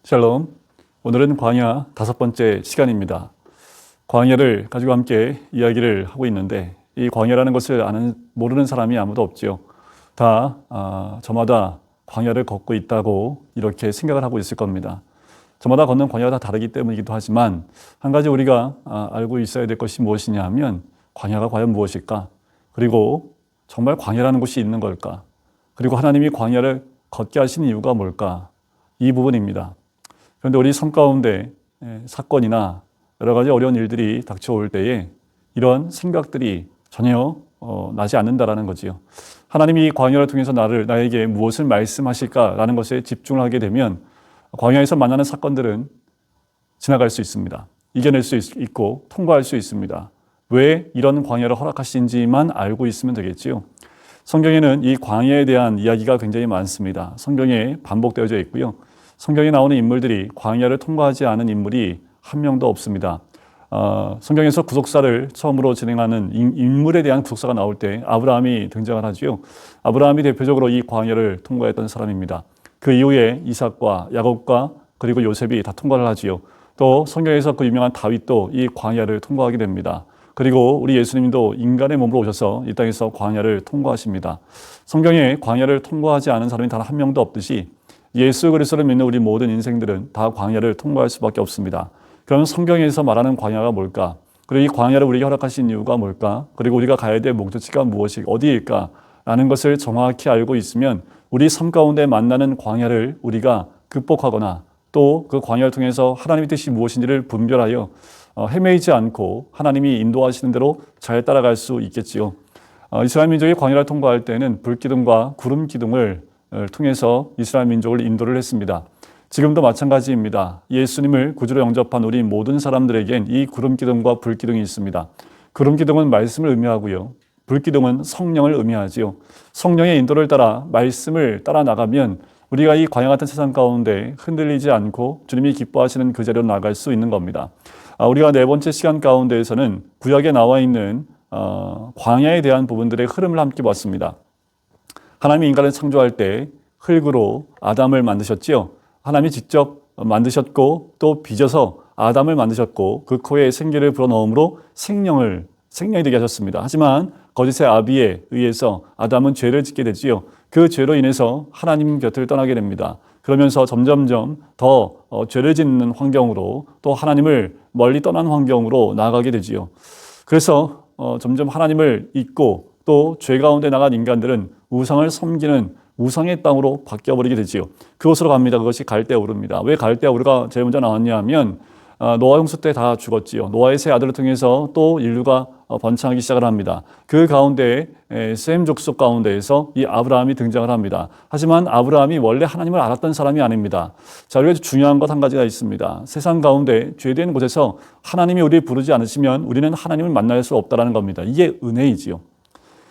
샬롬. 오늘은 광야 5번째 시간입니다. 광야를 가지고 함께 이야기를 하고 있는데 이 광야라는 것을 모르는 사람이 아무도 없죠. 다 저마다 광야를 걷고 있다고 이렇게 생각을 하고 있을 겁니다. 저마다 걷는 광야가 다 다르기 때문이기도 하지만 한 가지 우리가 알고 있어야 될 것이 무엇이냐 하면 광야가 과연 무엇일까? 그리고 정말 광야라는 곳이 있는 걸까? 그리고 하나님이 광야를 걷게 하신 이유가 뭘까? 이 부분입니다. 그런데 우리 삶 가운데 사건이나 여러 가지 어려운 일들이 닥쳐올 때에 이런 생각들이 전혀 나지 않는다라는 거지요. 하나님이 이 광야를 통해서 나에게 무엇을 말씀하실까라는 것에 집중을 하게 되면 광야에서 만나는 사건들은 지나갈 수 있습니다. 이겨낼 수 있고 통과할 수 있습니다. 왜 이런 광야를 허락하신지만 알고 있으면 되겠지요. 성경에는 이 광야에 대한 이야기가 굉장히 많습니다. 성경에 반복되어져 있고요. 성경에 나오는 인물들이 광야를 통과하지 않은 인물이 한 명도 없습니다. 성경에서 구속사를 처음으로 진행하는 인물에 대한 구속사가 나올 때 아브라함이 등장을 하지요. 아브라함이 대표적으로 이 광야를 통과했던 사람입니다. 그 이후에 이삭과 야곱과 그리고 요셉이 다 통과를 하지요. 또 성경에서 그 유명한 다윗도 이 광야를 통과하게 됩니다. 그리고 우리 예수님도 인간의 몸으로 오셔서 이 땅에서 광야를 통과하십니다. 성경에 광야를 통과하지 않은 사람이 단 한 명도 없듯이 예수 그리스도를 믿는 우리 모든 인생들은 다 광야를 통과할 수밖에 없습니다. 그럼 성경에서 말하는 광야가 뭘까? 그리고 이 광야를 우리에게 허락하신 이유가 뭘까? 그리고 우리가 가야 될 목적지가 어디일까? 라는 것을 정확히 알고 있으면 우리 삶 가운데 만나는 광야를 우리가 극복하거나 또 그 광야를 통해서 하나님의 뜻이 무엇인지를 분별하여 헤매이지 않고 하나님이 인도하시는 대로 잘 따라갈 수 있겠지요. 이스라엘 민족이 광야를 통과할 때는 불기둥과 구름 기둥을 통해서 이스라엘 민족을 인도를 했습니다. 지금도 마찬가지입니다. 예수님을 구주로 영접한 우리 모든 사람들에겐 이 구름 기둥과 불 기둥이 있습니다. 구름 기둥은 말씀을 의미하고요. 불 기둥은 성령을 의미하지요. 성령의 인도를 따라 말씀을 따라 나가면 우리가 이 광야 같은 세상 가운데 흔들리지 않고 주님이 기뻐하시는 그 자리로 나갈 수 있는 겁니다. 우리가 4번째 시간 가운데에서는 구약에 나와 있는 광야에 대한 부분들의 흐름을 함께 봤습니다. 하나님이 인간을 창조할 때 흙으로 아담을 만드셨지요. 하나님이 직접 만드셨고 또 빚어서 아담을 만드셨고 그 코에 생기를 불어넣음으로 생명이 되게 하셨습니다. 하지만 거짓의 아비에 의해서 아담은 죄를 짓게 되지요. 그 죄로 인해서 하나님 곁을 떠나게 됩니다. 그러면서 점점점 더 죄를 짓는 환경으로 또 하나님을 멀리 떠난 환경으로 나아가게 되지요. 그래서 점점 하나님을 잊고 또 죄 가운데 나간 인간들은 우상을 섬기는 우상의 땅으로 바뀌어버리게 되지요. 그곳으로 갑니다. 그것이 갈대아우르입니다. 왜 갈대아우르가 제일 먼저 나왔냐 하면 노아 홍수 때 다 죽었지요. 노아의 세 아들을 통해서 또 인류가 번창하기 시작을 합니다. 그 가운데 셈 족속 가운데에서 이 아브라함이 등장을 합니다. 하지만 아브라함이 원래 하나님을 알았던 사람이 아닙니다. 자, 여기서 중요한 것 한 가지가 있습니다. 세상 가운데 죄된 곳에서 하나님이 우리를 부르지 않으시면 우리는 하나님을 만날 수 없다는 겁니다. 이게 은혜이지요.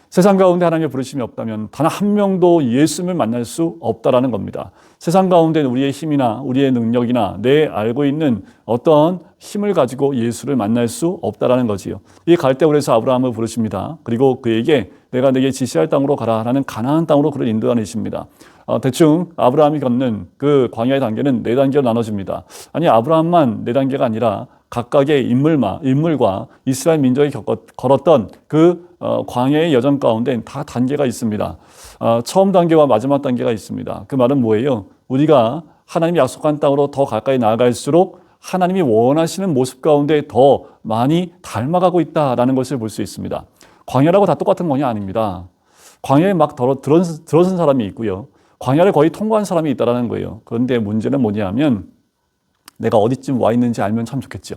세상 가운데 하나님의 부르심이 없다면 단 한 명도 예수님을 만날 수 없다라는 겁니다. 세상 가운데 우리의 힘이나 우리의 능력이나 내 알고 있는 어떤 힘을 가지고 예수를 만날 수 없다라는 거지요. 이 갈대아우르에서 아브라함을 부르십니다. 그리고 그에게 내가 내게 지시할 땅으로 가라 하는 가나안 땅으로 그를 인도하십니다. 대충 아브라함이 걷는 그 광야의 단계는 4단계로 나눠집니다. 아니 아브라함만 4단계가 아니라 각각의 인물과 이스라엘 민족이 걸었던 그 광야의 여정 가운데 다 단계가 있습니다. 처음 단계와 마지막 단계가 있습니다. 그 말은 뭐예요? 우리가 하나님이 약속한 땅으로 더 가까이 나아갈수록 하나님이 원하시는 모습 가운데 더 많이 닮아가고 있다라는 것을 볼 수 있습니다. 광야라고 다 똑같은 광야 아닙니다. 광야에 막 들어선 사람이 있고요. 광야를 거의 통과한 사람이 있다는 거예요. 그런데 문제는 뭐냐면 내가 어디쯤 와 있는지 알면 참 좋겠죠.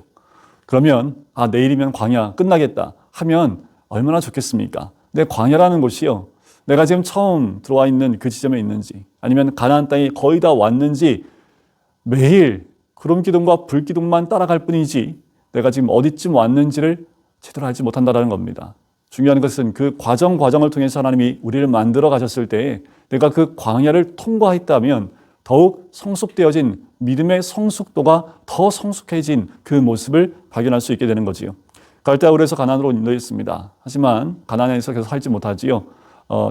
그러면 내일이면 광야 끝나겠다 하면 얼마나 좋겠습니까? 근데 광야라는 곳이요. 내가 지금 처음 들어와 있는 그 지점에 있는지 아니면 가나안 땅에 거의 다 왔는지 매일 구름 기둥과 불 기둥만 따라갈 뿐이지 내가 지금 어디쯤 왔는지를 제대로 알지 못한다는 겁니다. 중요한 것은 그 과정을 통해서 하나님이 우리를 만들어 가셨을 때 내가 그 광야를 통과했다면 더욱 성숙되어진 믿음의 성숙도가 더 성숙해진 그 모습을 발견할 수 있게 되는 거지요. 갈대아우르에서 가나안으로 인도했습니다. 하지만 가나안에서 계속 살지 못하지요.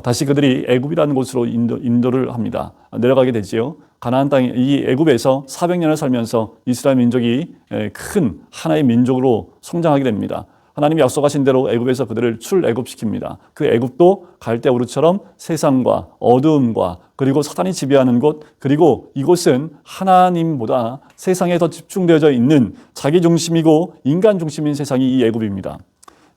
다시 그들이 애굽이라는 곳으로 인도를 합니다. 내려가게 되지요. 가나안 땅, 이 애굽에서 400년을 살면서 이스라엘 민족이 큰 하나의 민족으로 성장하게 됩니다. 하나님이 약속하신 대로 애굽에서 그들을 출애굽시킵니다. 그 애굽도 갈대 우르처럼 세상과 어두움과 그리고 사탄이 지배하는 곳, 그리고 이곳은 하나님보다 세상에 더 집중되어져 있는 자기 중심이고 인간 중심인 세상이 이 애굽입니다.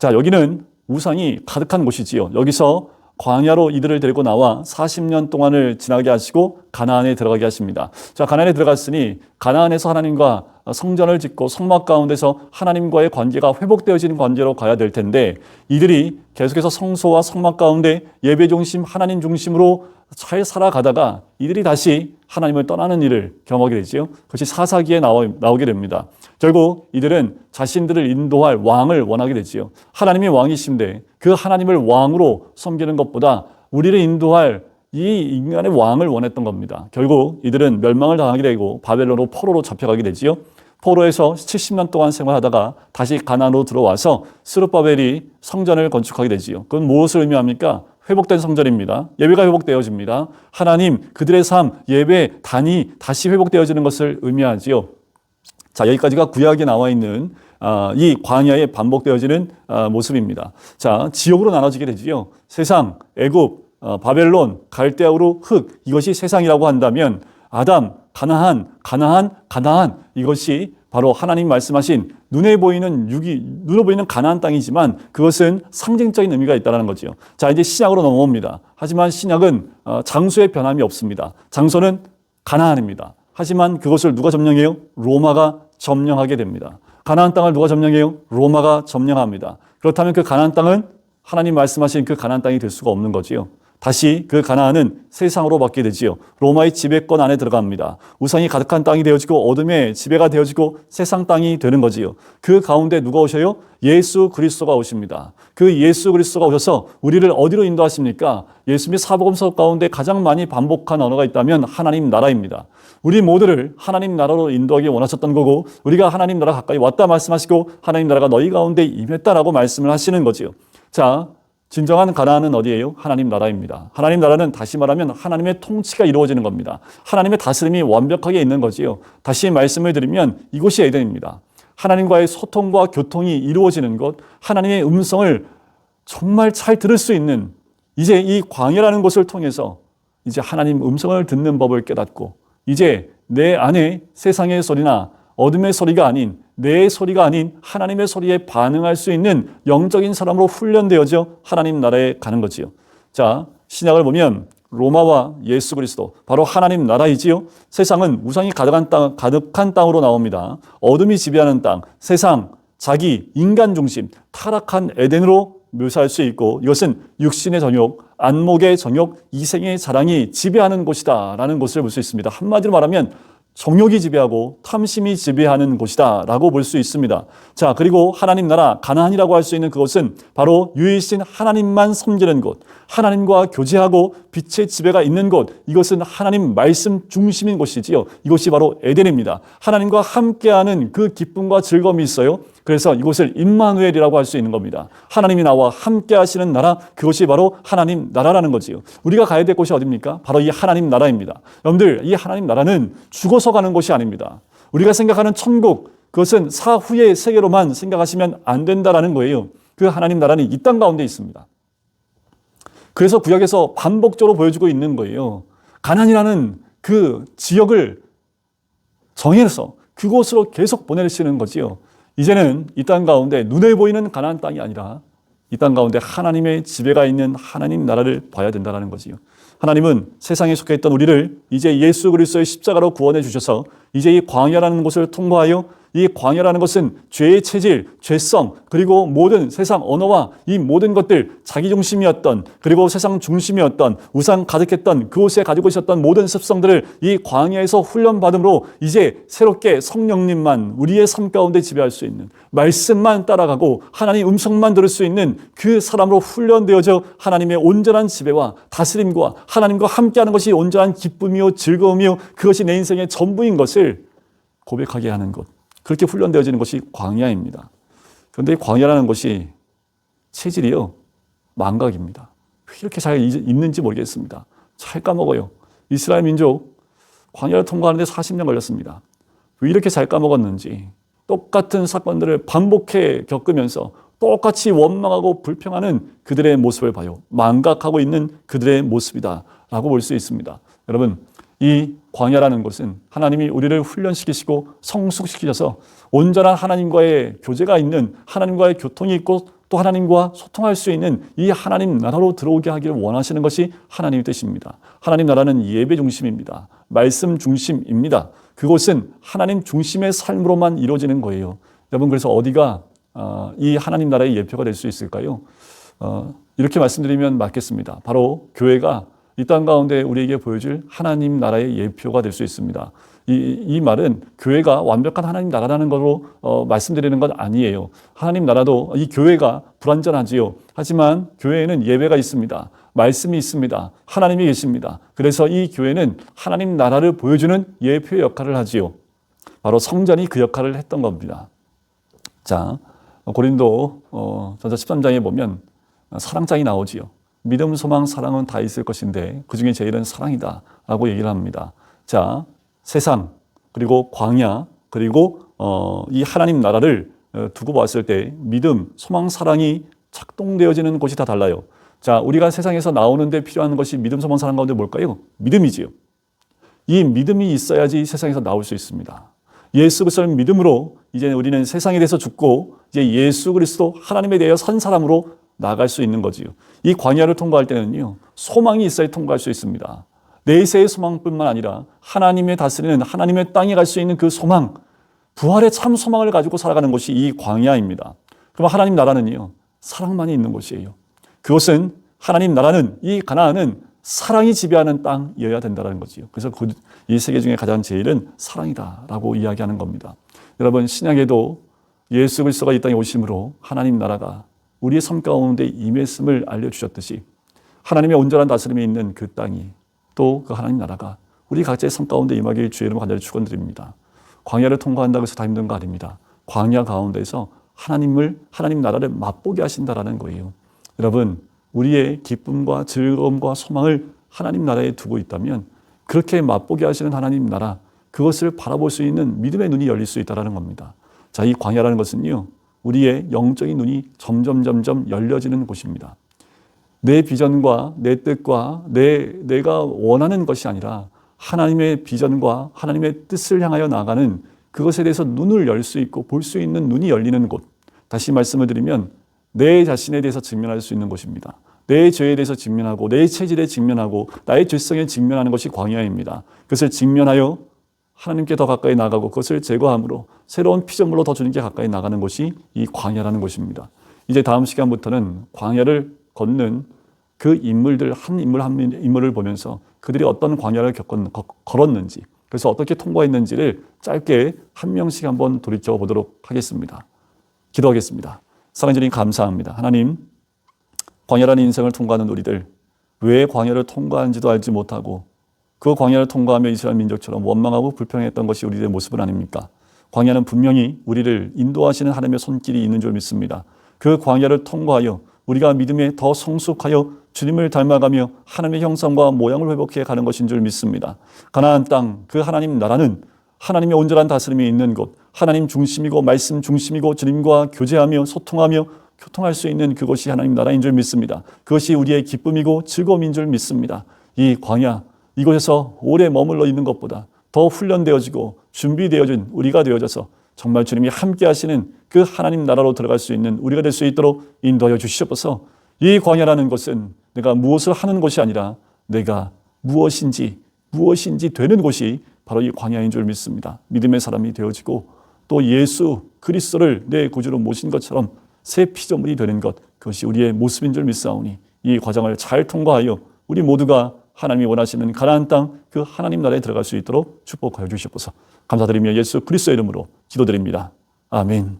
자, 여기는 우상이 가득한 곳이지요. 여기서 광야로 이들을 데리고 나와 40년 동안을 지나게 하시고 가나안에 들어가게 하십니다. 자, 가나안에 들어갔으니 가나안에서 하나님과 성전을 짓고 성막 가운데서 하나님과의 관계가 회복되어지는 관계로 가야 될 텐데, 이들이 계속해서 성소와 성막 가운데 예배 중심, 하나님 중심으로 잘 살아가다가 이들이 다시 하나님을 떠나는 일을 경험하게 되지요. 그것이 사사기에 나오게 됩니다. 결국 이들은 자신들을 인도할 왕을 원하게 되지요. 하나님이 왕이신데 그 하나님을 왕으로 섬기는 것보다 우리를 인도할 이 인간의 왕을 원했던 겁니다. 결국 이들은 멸망을 당하게 되고 바벨론으로 포로로 잡혀가게 되지요. 포로에서 70년 동안 생활하다가 다시 가나안으로 들어와서 스룹바벨이 성전을 건축하게 되지요. 그건 무엇을 의미합니까? 회복된 성전입니다. 예배가 회복되어집니다. 하나님, 그들의 삶, 예배, 단이 다시 회복되어지는 것을 의미하지요. 자, 여기까지가 구약에 나와 있는 이 광야에 반복되어지는 모습입니다. 자, 지역으로 나눠지게 되지요. 세상, 애굽, 바벨론, 갈대아우르, 흙, 이것이 세상이라고 한다면 아담, 가나안, 이것이 바로 하나님 말씀하신 눈에 보이는 가나안 땅이지만 그것은 상징적인 의미가 있다는 거죠. 자, 이제 신약으로 넘어옵니다. 하지만 신약은 장소의 변함이 없습니다. 장소는 가나안입니다. 하지만 그것을 누가 점령해요? 로마가 점령하게 됩니다. 가나안 땅을 누가 점령해요? 로마가 점령합니다. 그렇다면 그 가나안 땅은 하나님 말씀하신 그 가나안 땅이 될 수가 없는 거지요. 다시 그 가나안은 세상으로 바뀌게 되지요. 로마의 지배권 안에 들어갑니다. 우상이 가득한 땅이 되어지고 어둠의 지배가 되어지고 세상 땅이 되는 거지요. 그 가운데 누가 오셔요? 예수 그리스도가 오십니다. 그 예수 그리스도가 오셔서 우리를 어디로 인도하십니까? 예수님의 사복음서 가운데 가장 많이 반복한 언어가 있다면 하나님 나라입니다. 우리 모두를 하나님 나라로 인도하기 원하셨던 거고, 우리가 하나님 나라 가까이 왔다 말씀하시고 하나님 나라가 너희 가운데 임했다라고 말씀을 하시는 거지요. 자, 진정한 가나안은 어디예요? 하나님 나라입니다. 하나님 나라는 다시 말하면 하나님의 통치가 이루어지는 겁니다. 하나님의 다스림이 완벽하게 있는 거지요. 다시 말씀을 드리면 이곳이 에덴입니다. 하나님과의 소통과 교통이 이루어지는 곳, 하나님의 음성을 정말 잘 들을 수 있는, 이제 이 광야라는 곳을 통해서 이제 하나님 음성을 듣는 법을 깨닫고, 이제 내 안에 세상의 소리나 어둠의 소리가 아닌, 내 소리가 아닌 하나님의 소리에 반응할 수 있는 영적인 사람으로 훈련되어져 하나님 나라에 가는 거지요. 자, 신약을 보면 로마와 예수 그리스도, 바로 하나님 나라이지요. 세상은 우상이 가득한 땅으로 나옵니다. 어둠이 지배하는 땅, 세상, 자기, 인간 중심, 타락한 에덴으로 묘사할 수 있고, 이것은 육신의 정욕, 안목의 정욕, 이생의 자랑이 지배하는 곳이다 라는 것을 볼 수 있습니다. 한마디로 말하면 정욕이 지배하고 탐심이 지배하는 곳이다 라고 볼 수 있습니다. 자, 그리고 하나님 나라 가나안이라고 할 수 있는 그것은 바로 유일신 하나님만 섬기는 곳, 하나님과 교제하고 빛의 지배가 있는 곳, 이것은 하나님 말씀 중심인 곳이지요. 이것이 바로 에덴입니다. 하나님과 함께하는 그 기쁨과 즐거움이 있어요. 그래서 이곳을 임마누엘이라고 할 수 있는 겁니다. 하나님이 나와 함께 하시는 나라, 그것이 바로 하나님 나라라는 거지요. 우리가 가야 될 곳이 어디입니까? 바로 이 하나님 나라입니다. 여러분들, 이 하나님 나라는 죽어서 가는 곳이 아닙니다. 우리가 생각하는 천국, 그것은 사후의 세계로만 생각하시면 안 된다라는 거예요. 그 하나님 나라는 이 땅 가운데 있습니다. 그래서 구약에서 반복적으로 보여주고 있는 거예요. 가나안이라는 그 지역을 정해서 그곳으로 계속 보내시는 거지요. 이제는 이 땅 가운데 눈에 보이는 가나안 땅이 아니라 이 땅 가운데 하나님의 지배가 있는 하나님 나라를 봐야 된다는 거지요. 하나님은 세상에 속해 있던 우리를 이제 예수 그리스도의 십자가로 구원해 주셔서 이제 이 광야라는 곳을 통과하여, 이 광야라는 것은 죄의 체질, 죄성, 그리고 모든 세상 언어와 이 모든 것들, 자기 중심이었던, 그리고 세상 중심이었던, 우상 가득했던 그곳에 가지고 있었던 모든 습성들을 이 광야에서 훈련받음으로 이제 새롭게 성령님만 우리의 삶 가운데 지배할 수 있는, 말씀만 따라가고 하나님 음성만 들을 수 있는 그 사람으로 훈련되어져 하나님의 온전한 지배와 다스림과 하나님과 함께하는 것이 온전한 기쁨이요 즐거움이요 그것이 내 인생의 전부인 것을 고백하게 하는 것, 그렇게 훈련되어지는 것이 광야입니다. 그런데 이 광야라는 것이 체질이요 망각입니다. 이렇게 잘 있는지 모르겠습니다. 잘 까먹어요. 이스라엘 민족 광야를 통과하는데 40년 걸렸습니다. 왜 이렇게 잘 까먹었는지, 똑같은 사건들을 반복해 겪으면서 똑같이 원망하고 불평하는 그들의 모습을 봐요. 망각하고 있는 그들의 모습이다 라고 볼 수 있습니다. 여러분, 이 광야라는 것은 하나님이 우리를 훈련시키시고 성숙시키셔서 온전한 하나님과의 교제가 있는, 하나님과의 교통이 있고 또 하나님과 소통할 수 있는 이 하나님 나라로 들어오게 하기를 원하시는 것이 하나님의 뜻입니다. 하나님 나라는 예배 중심입니다. 말씀 중심입니다. 그곳은 하나님 중심의 삶으로만 이루어지는 거예요. 여러분, 그래서 어디가 이 하나님 나라의 예표가 될 수 있을까요? 이렇게 말씀드리면 맞겠습니다. 바로 교회가 이 땅 가운데 우리에게 보여줄 하나님 나라의 예표가 될 수 있습니다. 이 말은 교회가 완벽한 하나님 나라라는 걸로 말씀드리는 건 아니에요. 하나님 나라도 이 교회가 불완전하지요. 하지만 교회에는 예배가 있습니다. 말씀이 있습니다. 하나님이 계십니다. 그래서 이 교회는 하나님 나라를 보여주는 예표의 역할을 하지요. 바로 성전이 그 역할을 했던 겁니다. 자, 고린도 전서 13장에 보면 사랑장이 나오지요. 믿음, 소망, 사랑은 다 있을 것인데 그 중에 제일은 사랑이다 라고 얘기를 합니다. 자, 세상, 그리고 광야, 그리고 이 하나님 나라를 두고 봤을 때 믿음, 소망, 사랑이 작동되어지는 곳이 다 달라요. 자, 우리가 세상에서 나오는데 필요한 것이 믿음, 소망, 사랑 가운데 뭘까요? 믿음이지요. 이 믿음이 있어야지 세상에서 나올 수 있습니다. 예수 그리스도를 믿음으로 이제 우리는 세상에 대해서 죽고 이제 예수 그리스도 하나님에 대해 선 사람으로 나아갈 수 있는 거지요. 이 광야를 통과할 때는요, 소망이 있어야 통과할 수 있습니다. 내세의 소망뿐만 아니라 하나님의 다스리는 하나님의 땅에 갈 수 있는 그 소망, 부활의 참 소망을 가지고 살아가는 것이 이 광야입니다. 그럼 하나님 나라는요, 사랑만이 있는 곳이에요. 그것은 하나님 나라는, 이 가나안은 사랑이 지배하는 땅이어야 된다는 거지요. 그래서 이 세계 중에 가장 제일은 사랑이다라고 이야기하는 겁니다. 여러분, 신약에도 예수 그리스도가 이 땅에 오심으로 하나님 나라가 우리의 삶 가운데 임했음을 알려주셨듯이 하나님의 온전한 다스림이 있는 그 땅이, 또 그 하나님 나라가 우리 각자의 삶 가운데 임하길 주의 이름으로 간절히 축원드립니다. 광야를 통과한다고 해서 다 힘든 거 아닙니다. 광야 가운데서 하나님 나라를 맛보게 하신다라는 거예요. 여러분, 우리의 기쁨과 즐거움과 소망을 하나님 나라에 두고 있다면 그렇게 맛보게 하시는 하나님 나라, 그것을 바라볼 수 있는 믿음의 눈이 열릴 수 있다는 겁니다. 자, 이 광야라는 것은요, 우리의 영적인 눈이 점점 열려지는 곳입니다. 내 비전과 내 뜻과 내가 원하는 것이 아니라 하나님의 비전과 하나님의 뜻을 향하여 나가는, 그것에 대해서 눈을 열 수 있고 볼 수 있는 눈이 열리는 곳. 다시 말씀을 드리면 내 자신에 대해서 직면할 수 있는 곳입니다. 내 죄에 대해서 직면하고 내 체질에 직면하고 나의 죄성에 직면하는 것이 광야입니다. 그것을 직면하여 하나님께 더 가까이 나가고 그것을 제거함으로 새로운 피조물로 더 주님께 가까이 나가는 것이 이 광야라는 것입니다. 이제 다음 시간부터는 광야를 걷는 그 인물들, 한 인물을 보면서 그들이 어떤 광야를 걸었는지, 그래서 어떻게 통과했는지를 짧게 한 명씩 한번 돌이켜 보도록 하겠습니다. 기도하겠습니다. 사랑해 주님 감사합니다. 하나님, 광야라는 인생을 통과하는 우리들, 왜 광야를 통과하는지도 알지 못하고 그 광야를 통과하며 이스라엘 민족처럼 원망하고 불평했던 것이 우리의 모습은 아닙니까? 광야는 분명히 우리를 인도하시는 하나님의 손길이 있는 줄 믿습니다. 그 광야를 통과하여 우리가 믿음에 더 성숙하여 주님을 닮아가며 하나님의 형상과 모양을 회복해 가는 것인 줄 믿습니다. 가나안 땅, 그 하나님 나라는 하나님의 온전한 다스림이 있는 곳, 하나님 중심이고 말씀 중심이고 주님과 교제하며 소통하며 교통할 수 있는 그것이 하나님 나라인 줄 믿습니다. 그것이 우리의 기쁨이고 즐거움인 줄 믿습니다. 이 광야, 이곳에서 오래 머물러 있는 것보다 더 훈련되어지고 준비되어진 우리가 되어져서 정말 주님이 함께 하시는 그 하나님 나라로 들어갈 수 있는 우리가 될 수 있도록 인도하여 주시옵소서. 이 광야라는 것은 내가 무엇을 하는 것이 아니라 내가 무엇인지 되는 곳이 바로 이 광야인 줄 믿습니다. 믿음의 사람이 되어지고 또 예수 그리스도를 내 구주로 모신 것처럼 새 피조물이 되는 것, 그것이 우리의 모습인 줄 믿사오니 이 과정을 잘 통과하여 우리 모두가 하나님이 원하시는 가나안 땅, 그 하나님 나라에 들어갈 수 있도록 축복하여 주시옵소서. 감사드리며 예수 그리스도의 이름으로 기도드립니다. 아멘.